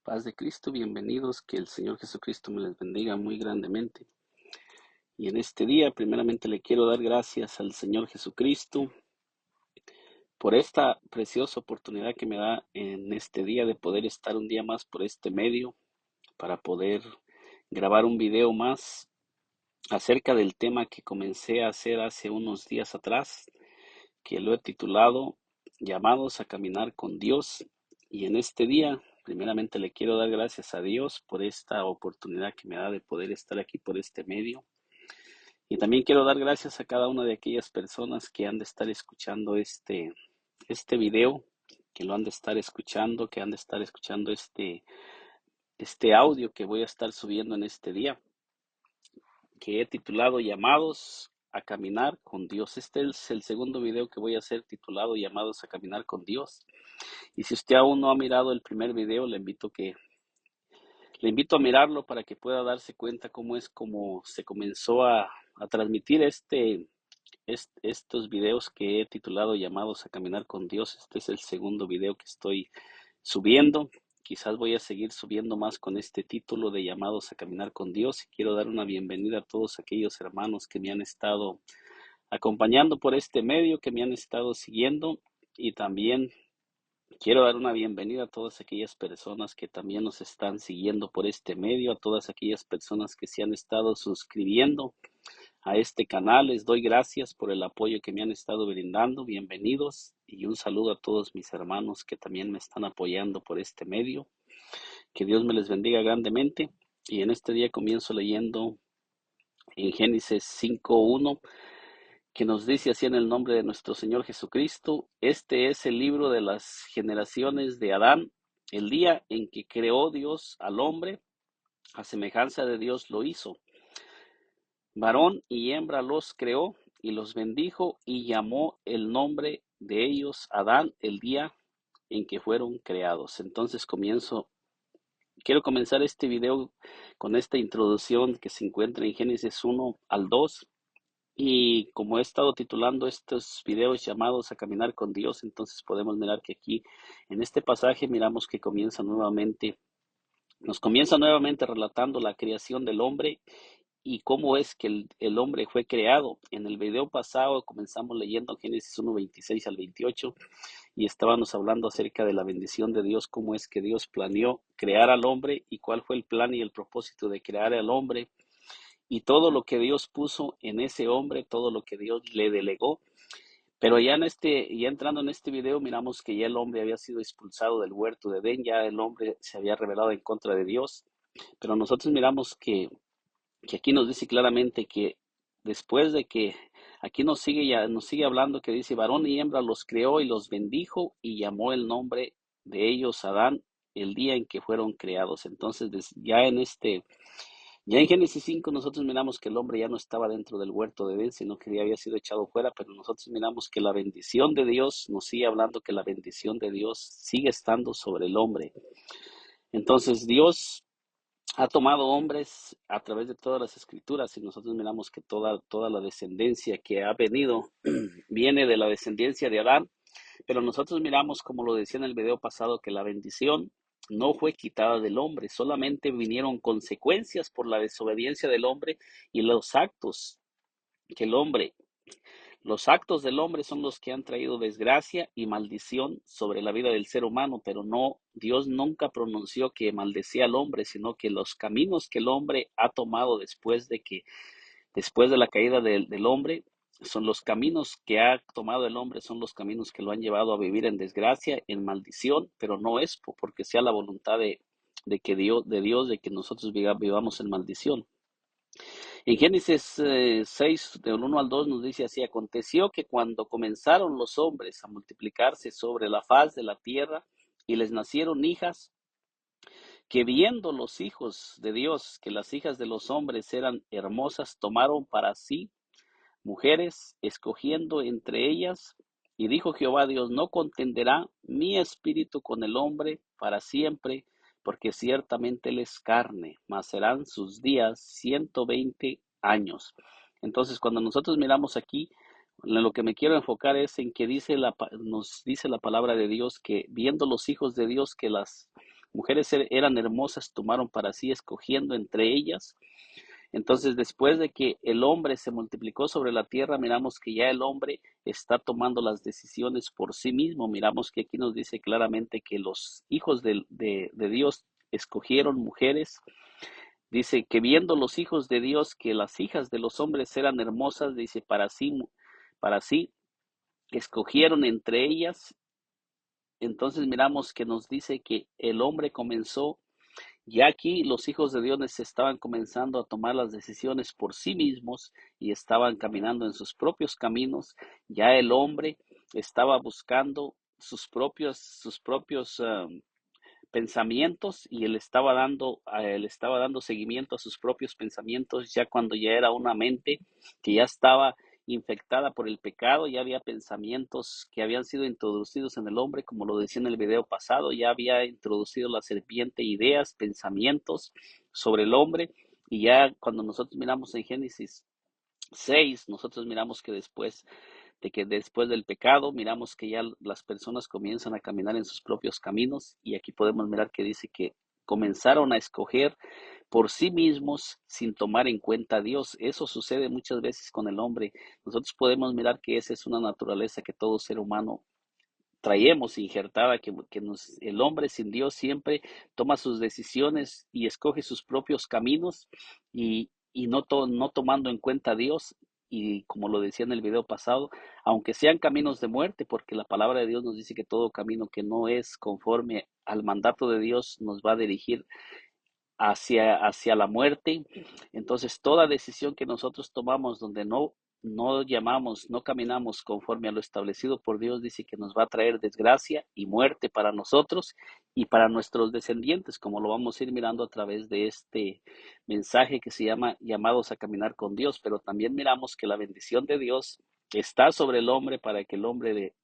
Paz de Cristo, bienvenidos, que el Señor Jesucristo me les bendiga muy grandemente. Y en este día, primeramente le quiero dar gracias al Señor Jesucristo por esta preciosa oportunidad que me da en este día de poder estar un día más por este medio para poder grabar un video más acerca del tema que comencé a hacer hace unos días atrás, que lo he titulado Llamados a caminar con Dios. Y en este día, primeramente le quiero dar gracias a Dios por esta oportunidad que me da de poder estar aquí por este medio. Y también quiero dar gracias a cada una de aquellas personas que han de estar escuchando este video, que lo han de estar escuchando, que han de estar escuchando este audio que voy a estar subiendo en este día, que he titulado Llamados a caminar con Dios. Este es el segundo video que voy a hacer titulado Llamados a caminar con Dios. Y si usted aún no ha mirado el primer video, le invito a mirarlo para que pueda darse cuenta cómo es como se comenzó a transmitir estos videos que he titulado Llamados a caminar con Dios. Este es el segundo video que estoy subiendo. Quizás voy a seguir subiendo más con este título de Llamados a caminar con Dios. Y quiero dar una bienvenida a todos aquellos hermanos que me han estado acompañando por este medio, que me han estado siguiendo, y también quiero dar una bienvenida a todas aquellas personas que también nos están siguiendo por este medio, a todas aquellas personas que se han estado suscribiendo a este canal. Les doy gracias por el apoyo que me han estado brindando. Bienvenidos y un saludo a todos mis hermanos que también me están apoyando por este medio. Que Dios me les bendiga grandemente. Y en este día comienzo leyendo en Génesis 5:1, que nos dice así: en el nombre de nuestro Señor Jesucristo. Este es el libro de las generaciones de Adán, el día en que creó Dios al hombre, a semejanza de Dios lo hizo. Varón y hembra los creó y los bendijo y llamó el nombre de ellos Adán el día en que fueron creados. Entonces quiero comenzar este video con esta introducción que se encuentra en Génesis 1 al 2. Y como he estado titulando estos videos llamados a caminar con Dios, entonces podemos mirar que aquí en este pasaje miramos que nos comienza nuevamente relatando la creación del hombre y cómo es que el hombre fue creado. En el video pasado comenzamos leyendo Génesis 1:26 al 28 y estábamos hablando acerca de la bendición de Dios, cómo es que Dios planeó crear al hombre y cuál fue el plan y el propósito de crear al hombre y todo lo que Dios puso en ese hombre, todo lo que Dios le delegó. Pero ya entrando en este video, miramos que ya el hombre había sido expulsado del huerto de Edén, ya el hombre se había rebelado en contra de Dios. Pero nosotros miramos que aquí nos dice claramente que después de que aquí nos sigue hablando, que dice: varón y hembra los creó y los bendijo y llamó el nombre de ellos Adán el día en que fueron creados. Entonces ya en Génesis 5 nosotros miramos que el hombre ya no estaba dentro del huerto de Edén, sino que ya había sido echado fuera. Pero nosotros miramos que la bendición de Dios nos sigue hablando, que la bendición de Dios sigue estando sobre el hombre. Entonces Dios ha tomado hombres a través de todas las escrituras y nosotros miramos que toda la descendencia que ha venido viene de la descendencia de Adán. Pero nosotros miramos, como lo decía en el video pasado, que la bendición no fue quitada del hombre, solamente vinieron consecuencias por la desobediencia del hombre y que el hombre los actos del hombre son los que han traído desgracia y maldición sobre la vida del ser humano. Pero no, Dios nunca pronunció que maldecía al hombre, sino que los caminos que el hombre ha tomado después de la caída del hombre, son los caminos que ha tomado el hombre, son los caminos que lo han llevado a vivir en desgracia, en maldición. Pero no es porque sea la voluntad de Dios de que nosotros vivamos en maldición. En Génesis 6, del 1 al 2 nos dice así: aconteció que cuando comenzaron los hombres a multiplicarse sobre la faz de la tierra y les nacieron hijas, que viendo los hijos de Dios que las hijas de los hombres eran hermosas, tomaron para sí mujeres, escogiendo entre ellas. Y dijo Jehová Dios: no contenderá mi espíritu con el hombre para siempre, porque ciertamente él es carne, mas serán sus días 120 años. Entonces, cuando nosotros miramos aquí, lo que me quiero enfocar es en que nos dice la palabra de Dios que viendo los hijos de Dios que mujeres eran hermosas, tomaron para sí, escogiendo entre ellas. Entonces, después de que el hombre se multiplicó sobre la tierra, miramos que ya el hombre está tomando las decisiones por sí mismo. Miramos que aquí nos dice claramente que los hijos de Dios escogieron mujeres. Dice que viendo los hijos de Dios que las hijas de los hombres eran hermosas, dice, para sí escogieron entre ellas. Entonces miramos que nos dice que el hombre comenzó, ya aquí los hijos de Dios estaban comenzando a tomar las decisiones por sí mismos y estaban caminando en sus propios caminos. Ya el hombre estaba buscando sus propios pensamientos, y él estaba dando seguimiento a sus propios pensamientos, ya cuando ya era una mente que ya estaba infectada por el pecado. Ya había pensamientos que habían sido introducidos en el hombre, como lo decía en el video pasado. Ya había introducido la serpiente ideas, pensamientos sobre el hombre. Y ya cuando nosotros miramos en Génesis 6, nosotros miramos que después del pecado, miramos que ya las personas comienzan a caminar en sus propios caminos, y aquí podemos mirar que dice que comenzaron a escoger por sí mismos sin tomar en cuenta a Dios. Eso sucede muchas veces con el hombre. Nosotros podemos mirar que esa es una naturaleza que todo ser humano traemos injertada, el hombre sin Dios siempre toma sus decisiones y escoge sus propios caminos, y no tomando en cuenta a Dios. Y como lo decía en el video pasado, aunque sean caminos de muerte, porque la palabra de Dios nos dice que todo camino que no es conforme al mandato de Dios nos va a dirigir hacia la muerte. Entonces, toda decisión que nosotros tomamos donde no caminamos conforme a lo establecido por Dios, dice que nos va a traer desgracia y muerte para nosotros y para nuestros descendientes, como lo vamos a ir mirando a través de este mensaje que se llama Llamados a caminar con Dios. Pero también miramos que la bendición de Dios está sobre el hombre para que el hombre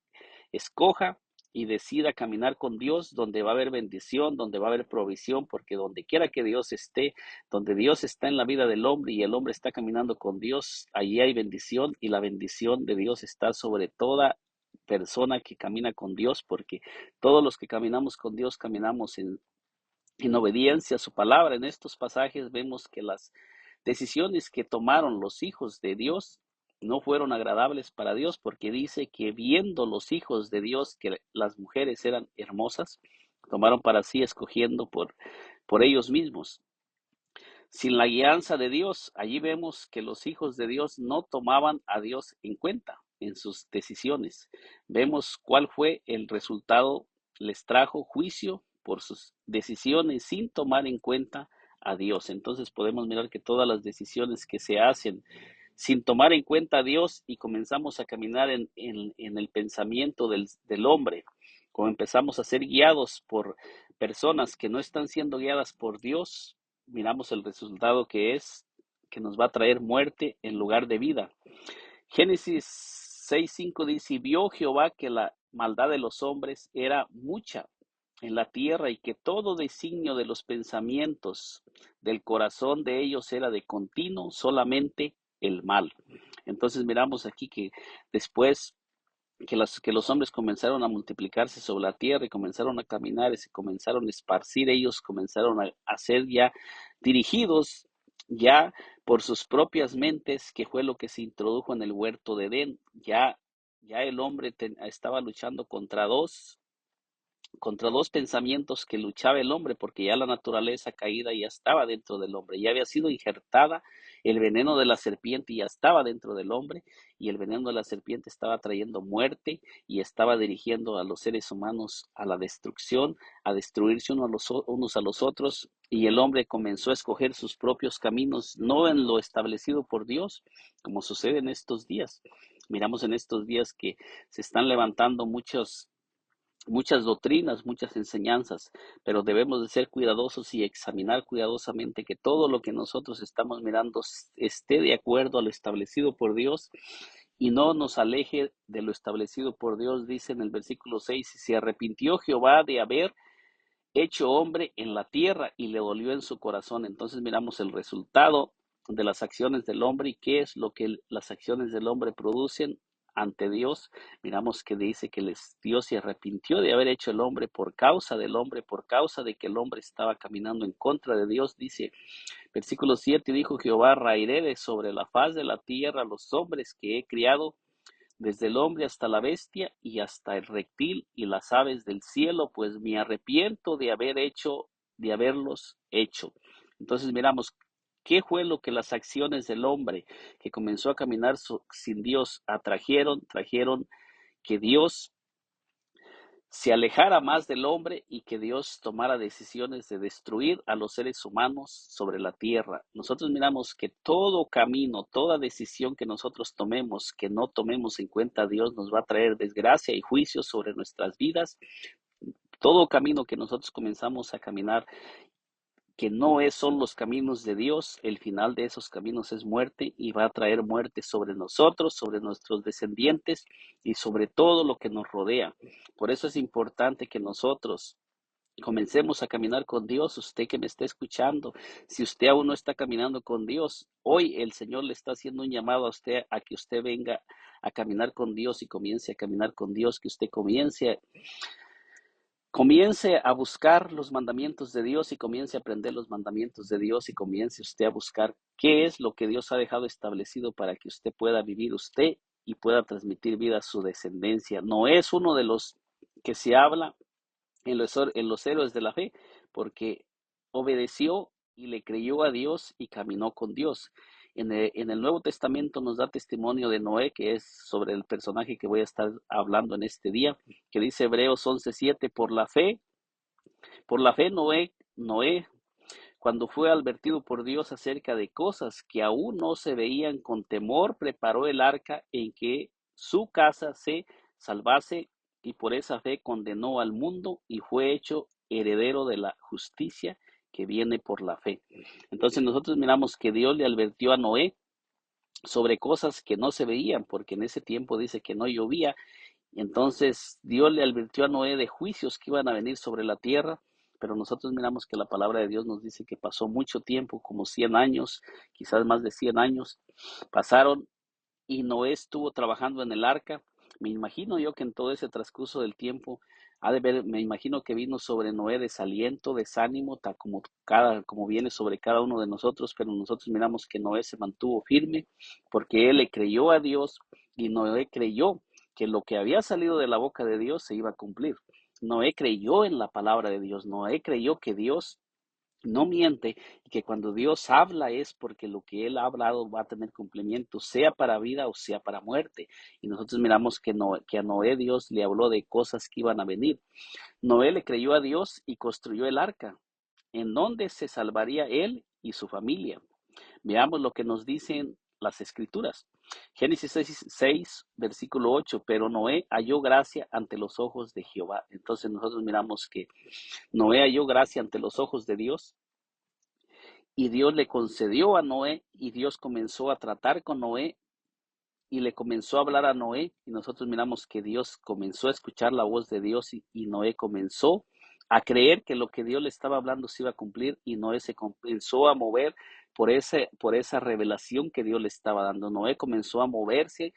escoja y decida caminar con Dios, donde va a haber bendición, donde va a haber provisión, porque donde quiera que Dios esté, donde Dios está en la vida del hombre y el hombre está caminando con Dios, allí hay bendición, y la bendición de Dios está sobre toda persona que camina con Dios, porque todos los que caminamos con Dios caminamos en obediencia a su palabra. En estos pasajes vemos que las decisiones que tomaron los hijos de Dios no fueron agradables para Dios, porque dice que viendo los hijos de Dios que las mujeres eran hermosas, tomaron para sí, escogiendo por ellos mismos. Sin la guianza de Dios, allí vemos que los hijos de Dios no tomaban a Dios en cuenta en sus decisiones. Vemos cuál fue el resultado. Les trajo juicio por sus decisiones sin tomar en cuenta a Dios. Entonces podemos mirar que todas las decisiones que se hacen sin tomar en cuenta a Dios, y comenzamos a caminar en el pensamiento del hombre, como empezamos a ser guiados por personas que no están siendo guiadas por Dios, miramos el resultado que nos va a traer muerte en lugar de vida. Génesis 6:5 dice: y vio Jehová que la maldad de los hombres era mucha en la tierra, y que todo designio de los pensamientos del corazón de ellos era de continuo solamente el mal. Entonces miramos aquí que después que los hombres comenzaron a multiplicarse sobre la tierra y comenzaron a caminar y se comenzaron a esparcir, ellos comenzaron a ser ya dirigidos ya por sus propias mentes, que fue lo que se introdujo en el huerto de Edén. Ya el hombre estaba luchando contra dos pensamientos que luchaba el hombre, porque ya la naturaleza caída ya estaba dentro del hombre, ya había sido injertada el veneno de la serpiente, ya estaba dentro del hombre, y el veneno de la serpiente estaba trayendo muerte y estaba dirigiendo a los seres humanos a la destrucción, a destruirse unos a los otros, y el hombre comenzó a escoger sus propios caminos, no en lo establecido por Dios, como sucede en estos días. Miramos en estos días que se están levantando muchas doctrinas, muchas enseñanzas, pero debemos de ser cuidadosos y examinar cuidadosamente que todo lo que nosotros estamos mirando esté de acuerdo a lo establecido por Dios y no nos aleje de lo establecido por Dios. Dice en el versículo 6: y se arrepintió Jehová de haber hecho hombre en la tierra, y le dolió en su corazón. Entonces miramos el resultado de las acciones del hombre, y qué es lo que las acciones del hombre producen. ante Dios, miramos que dice que Dios se arrepintió de haber hecho el hombre por causa del hombre, por causa de que el hombre estaba caminando en contra de Dios. Dice, versículo 7, dijo Jehová, raeré de sobre la faz de la tierra los hombres que he criado, desde el hombre hasta la bestia y hasta el reptil y las aves del cielo, pues me arrepiento de haberlos hecho. Entonces miramos, ¿qué fue lo que las acciones del hombre que comenzó a caminar sin Dios atrajeron? Trajeron que Dios se alejara más del hombre y que Dios tomara decisiones de destruir a los seres humanos sobre la tierra. Nosotros miramos que todo camino, toda decisión que nosotros tomemos, que no tomemos en cuenta a Dios, nos va a traer desgracia y juicio sobre nuestras vidas. Todo camino que nosotros comenzamos a caminar que no son los caminos de Dios, el final de esos caminos es muerte y va a traer muerte sobre nosotros, sobre nuestros descendientes y sobre todo lo que nos rodea. Por eso es importante que nosotros comencemos a caminar con Dios. Usted que me está escuchando, si usted aún no está caminando con Dios, hoy el Señor le está haciendo un llamado a usted a que usted venga a caminar con Dios y comience a caminar con Dios, que usted comience a buscar los mandamientos de Dios y comience a aprender los mandamientos de Dios y comience usted a buscar qué es lo que Dios ha dejado establecido para que usted pueda vivir usted y pueda transmitir vida a su descendencia. No es uno de los que se habla en los héroes de la fe, porque obedeció y le creyó a Dios y caminó con Dios. En el Nuevo Testamento nos da testimonio de Noé, que es sobre el personaje que voy a estar hablando en este día, que dice Hebreos 11:7, por la fe Noé, cuando fue advertido por Dios acerca de cosas que aún no se veían con temor, preparó el arca en que su casa se salvase y por esa fe condenó al mundo y fue hecho heredero de la justicia que viene por la fe. Entonces nosotros miramos que Dios le advirtió a Noé sobre cosas que no se veían, porque en ese tiempo dice que no llovía. Y entonces Dios le advirtió a Noé de juicios que iban a venir sobre la tierra, pero nosotros miramos que la palabra de Dios nos dice que pasó mucho tiempo, como 100 años, quizás más de 100 años, pasaron y Noé estuvo trabajando en el arca. Me imagino yo que en todo ese transcurso del tiempo, me imagino que vino sobre Noé desaliento, desánimo, tal como viene sobre cada uno de nosotros, pero nosotros miramos que Noé se mantuvo firme porque él le creyó a Dios y Noé creyó que lo que había salido de la boca de Dios se iba a cumplir. Noé creyó en la palabra de Dios, Noé creyó que Dios no miente y que cuando Dios habla es porque lo que Él ha hablado va a tener cumplimiento, sea para vida o sea para muerte. Y nosotros miramos que a Noé Dios le habló de cosas que iban a venir. Noé le creyó a Dios y construyó el arca, en donde se salvaría él y su familia. Veamos lo que nos dicen las escrituras. Génesis 6, versículo 8, pero Noé halló gracia ante los ojos de Jehová. Entonces nosotros miramos que Noé halló gracia ante los ojos de Dios y Dios le concedió a Noé y Dios comenzó a tratar con Noé y le comenzó a hablar a Noé y nosotros miramos que Dios comenzó a escuchar la voz de Dios y Noé comenzó a creer que lo que Dios le estaba hablando se iba a cumplir y Noé se comenzó a mover por esa revelación que Dios le estaba dando. Noé comenzó a moverse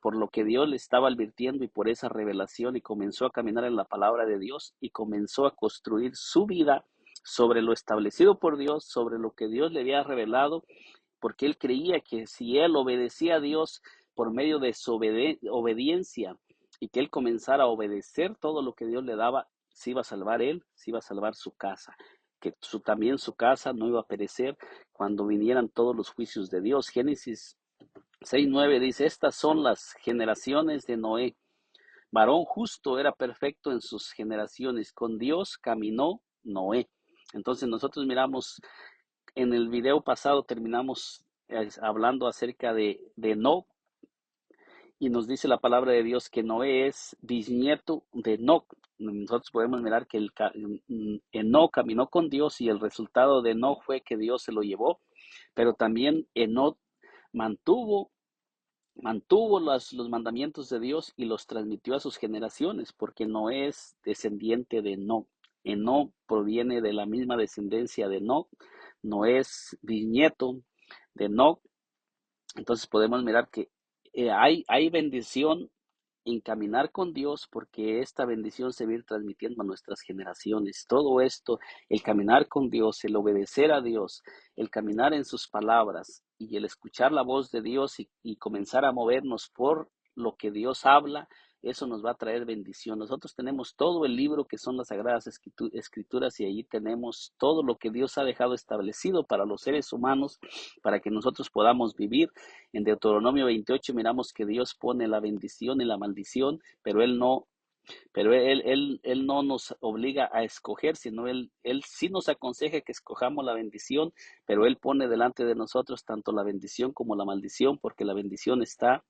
por lo que Dios le estaba advirtiendo y por esa revelación y comenzó a caminar en la palabra de Dios y comenzó a construir su vida sobre lo establecido por Dios, sobre lo que Dios le había revelado, porque él creía que si él obedecía a Dios por medio de su obediencia y que él comenzara a obedecer todo lo que Dios le daba, se iba a salvar él, se iba a salvar su casa, que también su casa no iba a perecer cuando vinieran todos los juicios de Dios. Génesis 6:9 dice, estas son las generaciones de Noé. Varón justo era perfecto en sus generaciones. Con Dios caminó Noé. Entonces nosotros miramos, en el video pasado terminamos hablando acerca de Enoc y nos dice la palabra de Dios que Noé es bisnieto de Enoc. Nosotros podemos mirar que Enoc caminó con Dios y el resultado de Enoc fue que Dios se lo llevó, pero también Enoc mantuvo los mandamientos de Dios y los transmitió a sus generaciones, porque Noé es descendiente de Enoc. Enoc proviene de la misma descendencia de Enoc. Noé es bisnieto de Enoc. Entonces podemos mirar que hay bendición en caminar con Dios, porque esta bendición se va a ir transmitiendo a nuestras generaciones. Todo esto, el caminar con Dios, el obedecer a Dios, el caminar en sus palabras y el escuchar la voz de Dios y comenzar a movernos por lo que Dios habla, eso nos va a traer bendición. Nosotros tenemos todo el libro que son las Sagradas Escrituras y allí tenemos todo lo que Dios ha dejado establecido para los seres humanos, para que nosotros podamos vivir. En Deuteronomio 28 miramos que Dios pone la bendición y la maldición, pero él no nos obliga a escoger, sino él sí nos aconseja que escojamos la bendición, pero Él pone delante de nosotros tanto la bendición como la maldición, porque la bendición está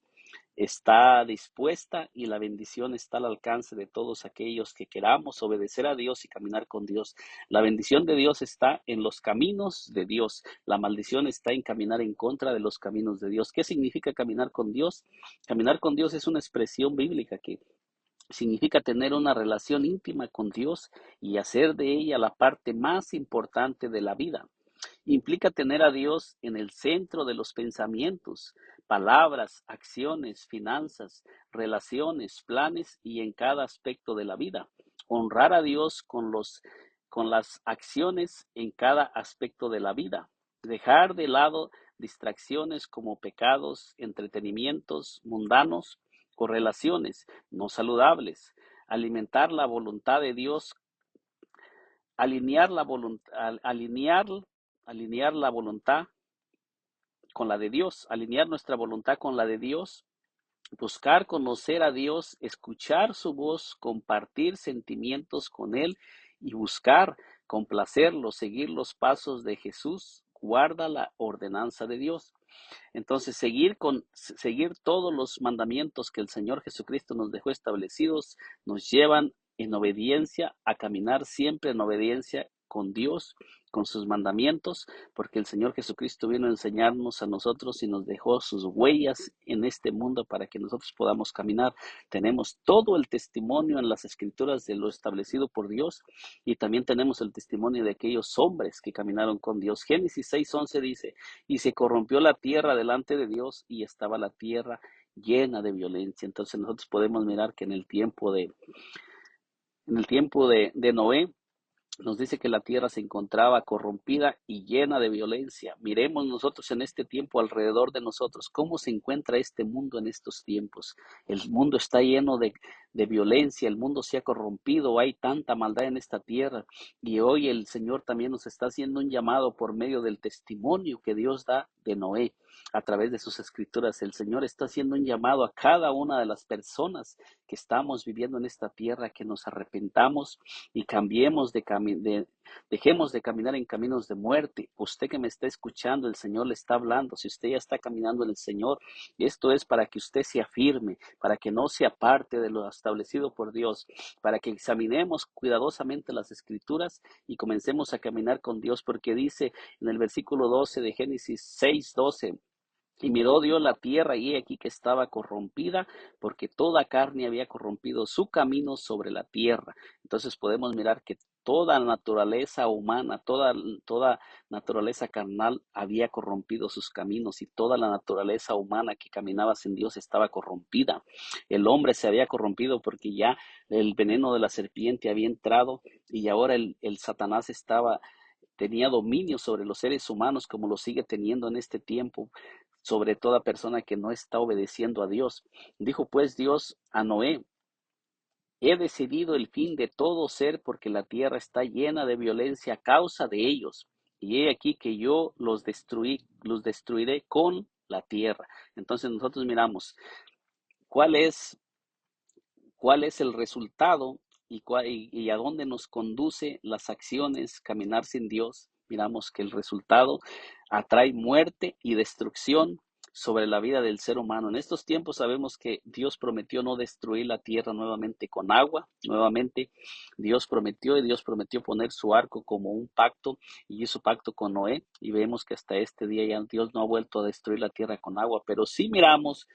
dispuesta y la bendición está al alcance de todos aquellos que queramos obedecer a Dios y caminar con Dios. La bendición de Dios está en los caminos de Dios. La maldición está en caminar en contra de los caminos de Dios. ¿Qué significa caminar con Dios? Caminar con Dios es una expresión bíblica que significa tener una relación íntima con Dios y hacer de ella la parte más importante de la vida. Implica tener a Dios en el centro de los pensamientos, palabras, acciones, finanzas, relaciones, planes y en cada aspecto de la vida. Honrar a Dios con las acciones en cada aspecto de la vida. Dejar de lado distracciones como pecados, entretenimientos mundanos o relaciones no saludables. Alimentar la voluntad de Dios, alinear la voluntad, alinear la voluntad con la de Dios, alinear nuestra voluntad con la de Dios, buscar conocer a Dios, escuchar su voz, compartir sentimientos con Él y buscar complacerlo, seguir los pasos de Jesús, guarda la ordenanza de Dios. Entonces, seguir todos los mandamientos que el Señor Jesucristo nos dejó establecidos nos llevan en obediencia a caminar siempre en obediencia con Dios, con sus mandamientos, porque el Señor Jesucristo vino a enseñarnos a nosotros y nos dejó sus huellas en este mundo para que nosotros podamos caminar. Tenemos todo el testimonio en las Escrituras de lo establecido por Dios y también tenemos el testimonio de aquellos hombres que caminaron con Dios. Génesis 6:11 dice: y se corrompió la tierra delante de Dios y estaba la tierra llena de violencia. Entonces nosotros podemos mirar que en el tiempo de Noé, nos dice que la tierra se encontraba corrompida y llena de violencia. Miremos nosotros en este tiempo alrededor de nosotros cómo se encuentra este mundo en estos tiempos. El mundo está lleno de violencia, el mundo se ha corrompido, hay tanta maldad en esta tierra. Y hoy el Señor también nos está haciendo un llamado por medio del testimonio que Dios da de Noé. A través de sus escrituras, el Señor está haciendo un llamado a cada una de las personas que estamos viviendo en esta tierra, que nos arrepentamos y dejemos de caminar en caminos de muerte. Usted que me está escuchando, el Señor le está hablando. Si usted ya está caminando en el Señor, esto es para que usted se afirme, para que no se aparte de lo establecido por Dios, para que examinemos cuidadosamente las Escrituras y comencemos a caminar con Dios, porque dice en el versículo 12 de Génesis 6:12: y miró Dios la tierra, y he aquí que estaba corrompida, porque toda carne había corrompido su camino sobre la tierra. Entonces podemos mirar que toda naturaleza humana, toda naturaleza carnal había corrompido sus caminos, y toda la naturaleza humana que caminaba sin Dios estaba corrompida. El hombre se había corrompido porque ya el veneno de la serpiente había entrado, y ahora el Satanás tenía dominio sobre los seres humanos, como lo sigue teniendo en este tiempo, sobre toda persona que no está obedeciendo a Dios. Dijo pues Dios a Noé: he decidido el fin de todo ser, porque la tierra está llena de violencia a causa de ellos. Y he aquí que yo los destruiré con la tierra. Entonces nosotros miramos cuál es el resultado y a dónde nos conduce las acciones caminar sin Dios. Miramos que el resultado atrae muerte y destrucción sobre la vida del ser humano. En estos tiempos sabemos que Dios prometió no destruir la tierra nuevamente con agua. Nuevamente Dios prometió poner su arco como un pacto, y hizo pacto con Noé, y vemos que hasta este día ya Dios no ha vuelto a destruir la tierra con agua, pero sí miramos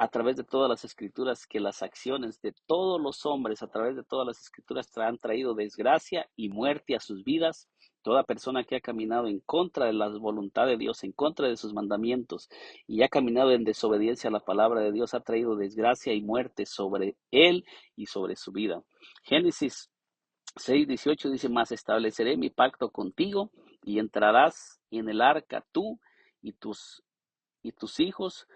a través de todas las escrituras que las acciones de todos los hombres a través de todas las escrituras han traído desgracia y muerte a sus vidas. Toda persona que ha caminado en contra de la voluntad de Dios, en contra de sus mandamientos y ha caminado en desobediencia a la palabra de Dios, ha traído desgracia y muerte sobre él y sobre su vida. Génesis 6:18 dice: mas estableceré mi pacto contigo y entrarás en el arca tú y tus hijos,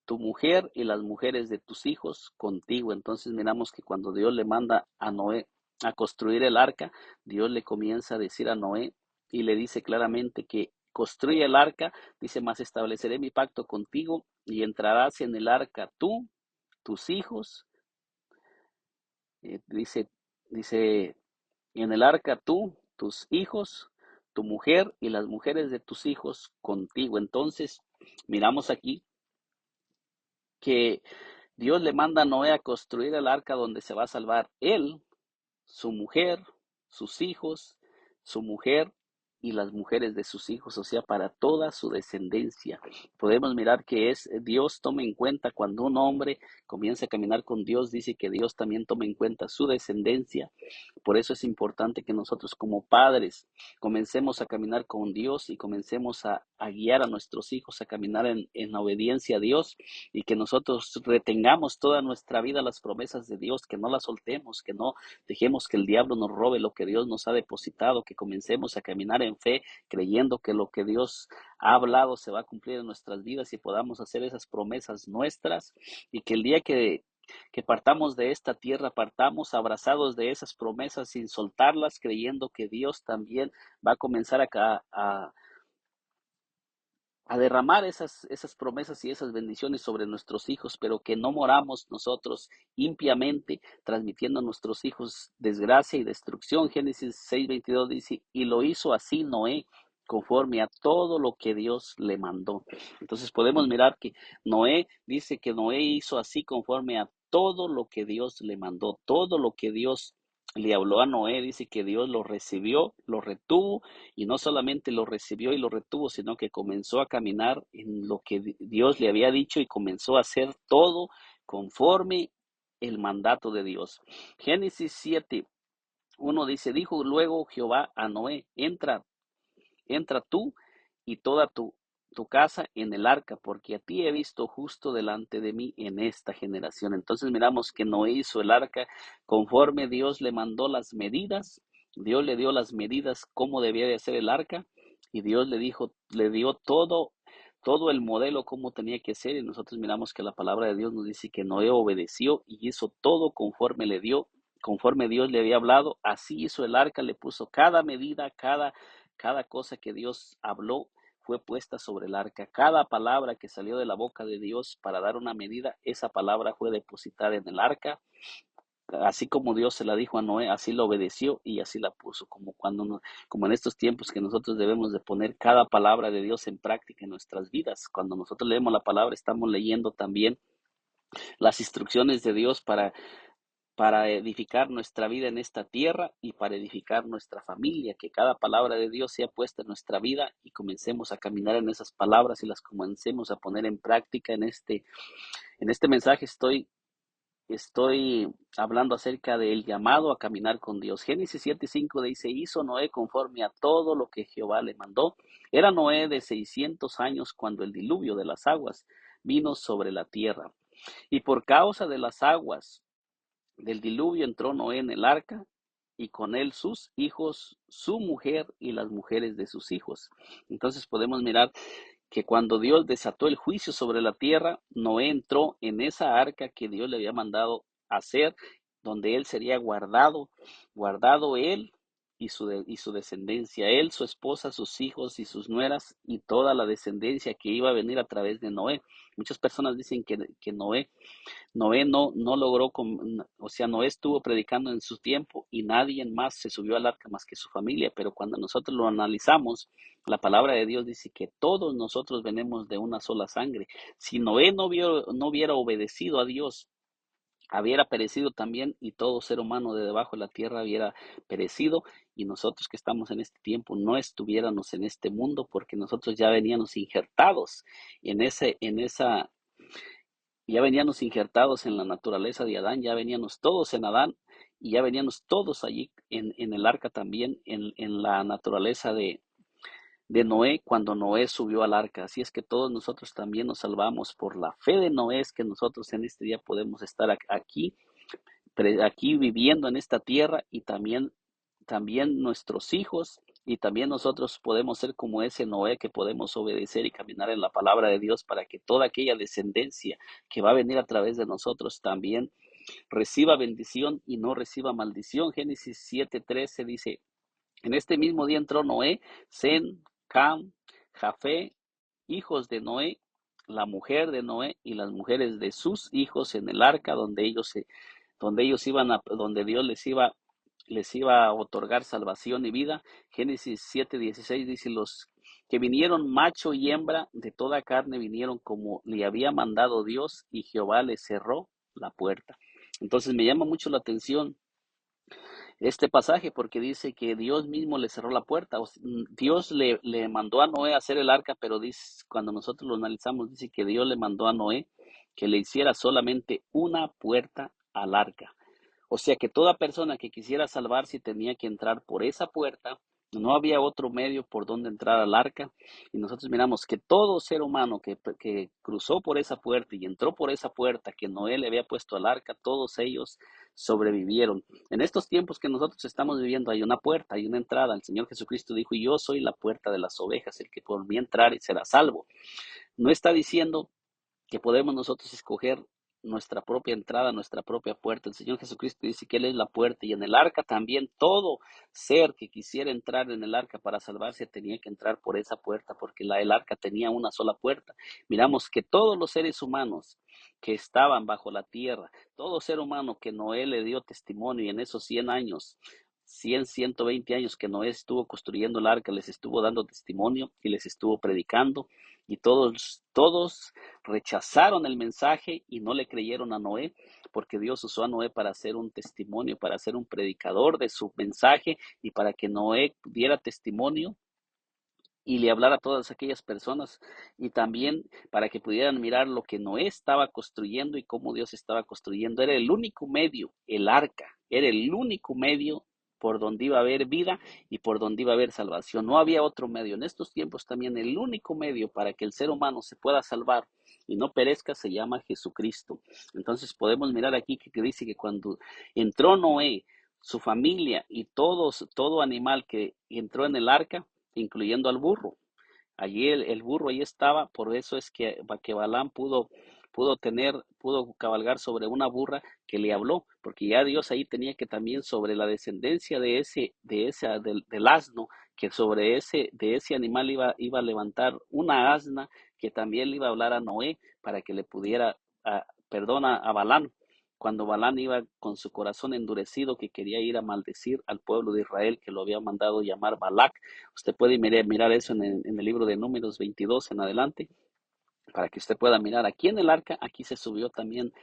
tu mujer y las mujeres de tus hijos contigo. Entonces miramos que cuando Dios le manda a Noé a construir el arca, Dios le comienza a decir a Noé y le dice claramente que construye el arca. Dice: mas estableceré mi pacto contigo y entrarás en el arca tú, tus hijos. Dice en el arca tú, tus hijos, tu mujer y las mujeres de tus hijos contigo. Entonces miramos aquí que Dios le manda a Noé a construir el arca donde se va a salvar él, su mujer, sus hijos, su mujer y las mujeres de sus hijos, o sea, para toda su descendencia. Podemos mirar que Dios toma en cuenta cuando un hombre comienza a caminar con Dios, dice que Dios también toma en cuenta su descendencia. Por eso es importante que nosotros como padres comencemos a caminar con Dios y comencemos a guiar a nuestros hijos a caminar en obediencia a Dios, y que nosotros retengamos toda nuestra vida las promesas de Dios, que no las soltemos, que no dejemos que el diablo nos robe lo que Dios nos ha depositado, que comencemos a caminar en fe, creyendo que lo que Dios ha hablado se va a cumplir en nuestras vidas y podamos hacer esas promesas nuestras, y que el día que partamos de esta tierra, partamos abrazados de esas promesas sin soltarlas, creyendo que Dios también va a comenzar a derramar esas promesas y esas bendiciones sobre nuestros hijos, pero que no moramos nosotros impiamente, transmitiendo a nuestros hijos desgracia y destrucción. Génesis 6:22 dice: y lo hizo así Noé, conforme a todo lo que Dios le mandó. Entonces podemos mirar que Noé dice que Noé hizo así conforme a todo lo que Dios le mandó, todo lo que Dios le habló a Noé. Dice que Dios lo recibió, lo retuvo, y no solamente lo recibió y lo retuvo, sino que comenzó a caminar en lo que Dios le había dicho y comenzó a hacer todo conforme el mandato de Dios. Génesis 7:1 dice: dijo luego Jehová a Noé: entra tú y toda tu casa en el arca, porque a ti he visto justo delante de mí en esta generación. Entonces miramos que Noé hizo el arca conforme Dios le mandó las medidas. Dios le dio las medidas cómo debía de hacer el arca, y Dios le dio todo el modelo cómo tenía que ser, y nosotros miramos que la palabra de Dios nos dice que Noé obedeció y hizo todo conforme Dios le había hablado. Así hizo el arca, le puso cada medida, cada cosa que Dios habló fue puesta sobre el arca. Cada palabra que salió de la boca de Dios para dar una medida, esa palabra fue depositada en el arca. Así como Dios se la dijo a Noé, así la obedeció y así la puso. Como en estos tiempos que nosotros debemos de poner cada palabra de Dios en práctica en nuestras vidas. Cuando nosotros leemos la palabra, estamos leyendo también las instrucciones de Dios para edificar nuestra vida en esta tierra y para edificar nuestra familia, que cada palabra de Dios sea puesta en nuestra vida y comencemos a caminar en esas palabras y las comencemos a poner en práctica. En este mensaje estoy hablando acerca del llamado a caminar con Dios. Génesis 7:5 dice: hizo Noé conforme a todo lo que Jehová le mandó. Era Noé de 600 años cuando el diluvio de las aguas vino sobre la tierra, y por causa de las aguas del diluvio entró Noé en el arca, y con él sus hijos, su mujer y las mujeres de sus hijos. Entonces podemos mirar que cuando Dios desató el juicio sobre la tierra, Noé entró en esa arca que Dios le había mandado hacer, donde él sería guardado él y su descendencia, él, su esposa, sus hijos y sus nueras y toda la descendencia que iba a venir a través de Noé. Muchas personas dicen que Noé no logró, o sea, Noé estuvo predicando en su tiempo y nadie más se subió al arca más que su familia, pero cuando nosotros lo analizamos, la palabra de Dios dice que todos nosotros venimos de una sola sangre. Si Noé no hubiera obedecido a Dios, hubiera perecido también, y todo ser humano de debajo de la tierra hubiera perecido, y nosotros que estamos en este tiempo no estuviéramos en este mundo, porque nosotros ya veníamos injertados en esa Ya veníamos injertados en la naturaleza de Adán, ya veníamos todos en Adán y ya veníamos todos allí en el arca también, en la naturaleza de Noé cuando Noé subió al arca. Así es que todos nosotros también nos salvamos por la fe de Noé, es que nosotros en este día podemos estar aquí viviendo en esta tierra y también nuestros hijos y también nosotros podemos ser como ese Noé que podemos obedecer y caminar en la palabra de Dios para que toda aquella descendencia que va a venir a través de nosotros también reciba bendición y no reciba maldición. Génesis 7:13 dice, en este mismo día entró Noé, Sem, Cam, Jafé, hijos de Noé, la mujer de Noé y las mujeres de sus hijos en el arca donde Dios les iba a otorgar salvación y vida. Génesis 7:16 dice, los que vinieron macho y hembra de toda carne vinieron como le había mandado Dios y Jehová les cerró la puerta. Entonces me llama mucho la atención este pasaje porque dice que Dios mismo le cerró la puerta. Dios le mandó a Noé a hacer el arca, pero dice, cuando nosotros lo analizamos, dice que Dios le mandó a Noé que le hiciera solamente una puerta al arca. O sea que toda persona que quisiera salvarse tenía que entrar por esa puerta. No había otro medio por donde entrar al arca. Y nosotros miramos que todo ser humano que cruzó por esa puerta y entró por esa puerta que Noé le había puesto al arca, todos ellos sobrevivieron. En estos tiempos que nosotros estamos viviendo hay una puerta, hay una entrada. El Señor Jesucristo dijo, yo soy la puerta de las ovejas, el que por mí entrar y será salvo. No está diciendo que podemos nosotros escoger nuestra propia entrada, nuestra propia puerta. El Señor Jesucristo dice que Él es la puerta y en el arca también todo ser que quisiera entrar en el arca para salvarse tenía que entrar por esa puerta porque el arca tenía una sola puerta. Miramos que todos los seres humanos que estaban bajo la tierra, todo ser humano que Noé le dio testimonio y en esos 100 años, 120 años que Noé estuvo construyendo el arca, les estuvo dando testimonio y les estuvo predicando y todos rechazaron el mensaje y no le creyeron a Noé, porque Dios usó a Noé para hacer un testimonio, para ser un predicador de su mensaje y para que Noé diera testimonio y le hablara a todas aquellas personas y también para que pudieran mirar lo que Noé estaba construyendo y cómo Dios estaba construyendo. Era el único medio, el arca, era el único medio por donde iba a haber vida y por donde iba a haber salvación. No había otro medio. En estos tiempos también el único medio para que el ser humano se pueda salvar y no perezca se llama Jesucristo. Entonces podemos mirar aquí que dice que cuando entró Noé, su familia y todo animal que entró en el arca, incluyendo al burro. Allí el burro ahí estaba, por eso es que Balaam pudo cabalgar sobre una burra que le habló, porque ya Dios ahí tenía que también sobre la descendencia del asno, que de ese animal iba a levantar una asna que también le iba a hablar a Noé para que le pudiera, perdona a Balaam, cuando Balán iba con su corazón endurecido que quería ir a maldecir al pueblo de Israel que lo había mandado llamar Balac. Usted puede mirar eso en el libro de Números 22 en adelante, para que usted pueda mirar. Aquí en el arca, aquí se subió también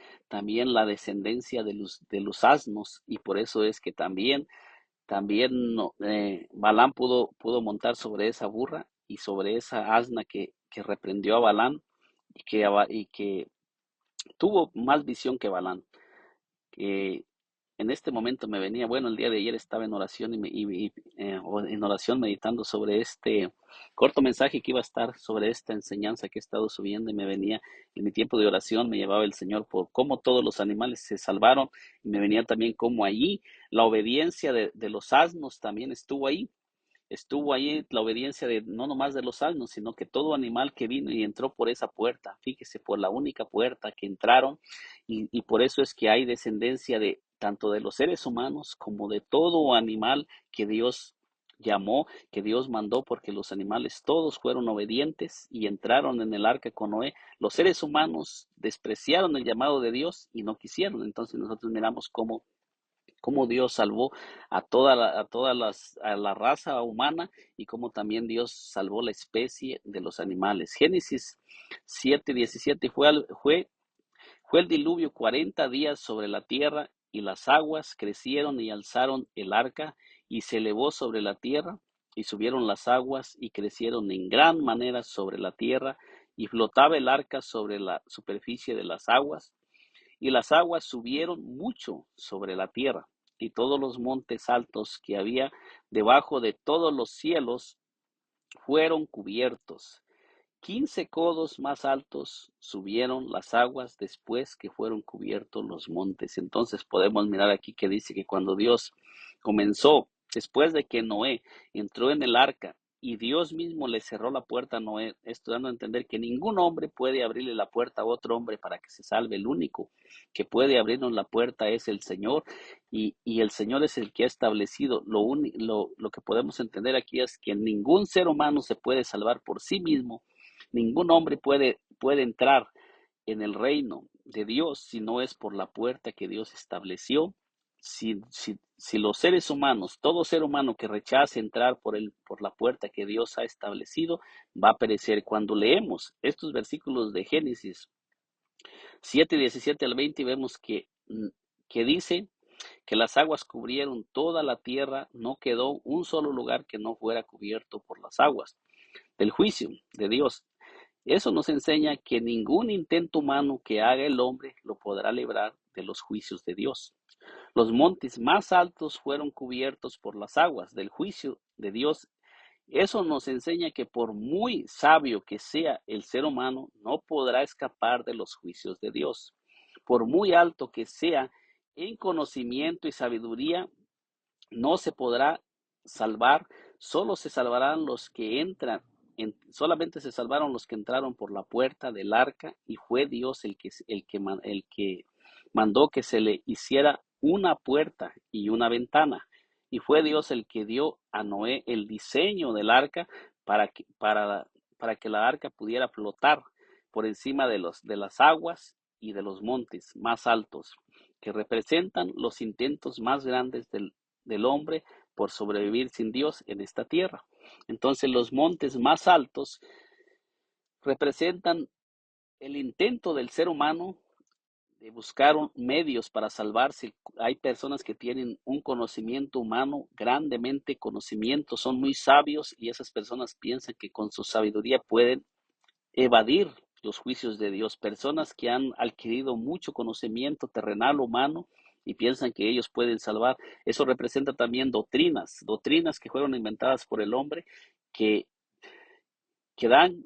la descendencia de los asnos, y por eso es que también no, Balán pudo montar sobre esa burra y sobre esa asna que reprendió a Balán y que tuvo más visión que Balán. Que en este momento me venía, bueno, el día de ayer estaba en oración en oración meditando sobre este corto mensaje que iba a estar sobre esta enseñanza que he estado subiendo y me venía en mi tiempo de oración, me llevaba el Señor por cómo todos los animales se salvaron y me venía también como allí la obediencia de los asnos también estuvo ahí la obediencia de no nomás de los asnos, sino que todo animal que vino y entró por esa puerta, fíjese, por la única puerta que entraron, y por eso es que hay descendencia de tanto de los seres humanos como de todo animal que Dios llamó, que Dios mandó, porque los animales todos fueron obedientes y entraron en el arca con Noé. Los seres humanos despreciaron el llamado de Dios y no quisieron. Entonces nosotros miramos cómo Dios salvó a la raza humana y cómo también Dios salvó la especie de los animales. Génesis 7:17 fue el diluvio 40 días sobre la tierra y las aguas crecieron y alzaron el arca y se elevó sobre la tierra y subieron las aguas y crecieron en gran manera sobre la tierra y flotaba el arca sobre la superficie de las aguas, y las aguas subieron mucho sobre la tierra, y todos los montes altos que había debajo de todos los cielos fueron cubiertos. 15 codos más altos subieron las aguas después que fueron cubiertos los montes. Entonces podemos mirar aquí que dice que cuando Dios comenzó, después de que Noé entró en el arca y Dios mismo le cerró la puerta a Noé, esto dando a entender que ningún hombre puede abrirle la puerta a otro hombre para que se salve. El único que puede abrirnos la puerta es el Señor, y el Señor es el que ha establecido. Lo que podemos entender aquí es que ningún ser humano se puede salvar por sí mismo. Ningún hombre puede entrar en el reino de Dios si no es por la puerta que Dios estableció. Si los seres humanos, todo ser humano que rechace entrar por la puerta que Dios ha establecido, va a perecer. Cuando leemos estos versículos de Génesis 7, 17 al 20, vemos que dice que las aguas cubrieron toda la tierra, no quedó un solo lugar que no fuera cubierto por las aguas del juicio de Dios. Eso nos enseña que ningún intento humano que haga el hombre lo podrá librar de los juicios de Dios. Los montes más altos fueron cubiertos por las aguas del juicio de Dios. Eso nos enseña que por muy sabio que sea el ser humano, no podrá escapar de los juicios de Dios. Por muy alto que sea en conocimiento y sabiduría, no se podrá salvar, solo se salvarán los que entran, solamente se salvaron los que entraron por la puerta del arca, y fue Dios el que mandó que se le hiciera una puerta y una ventana, y fue Dios el que dio a Noé el diseño del arca para que la arca pudiera flotar por encima de las aguas y de los montes más altos, que representan los intentos más grandes del hombre por sobrevivir sin Dios en esta tierra. Entonces los montes más altos representan el intento del ser humano de buscar medios para salvarse. Hay personas que tienen un conocimiento humano, grandemente conocimiento, son muy sabios, y esas personas piensan que con su sabiduría pueden evadir los juicios de Dios. Personas que han adquirido mucho conocimiento terrenal humano y piensan que ellos pueden salvar. Eso representa también doctrinas que fueron inventadas por el hombre, que, que dan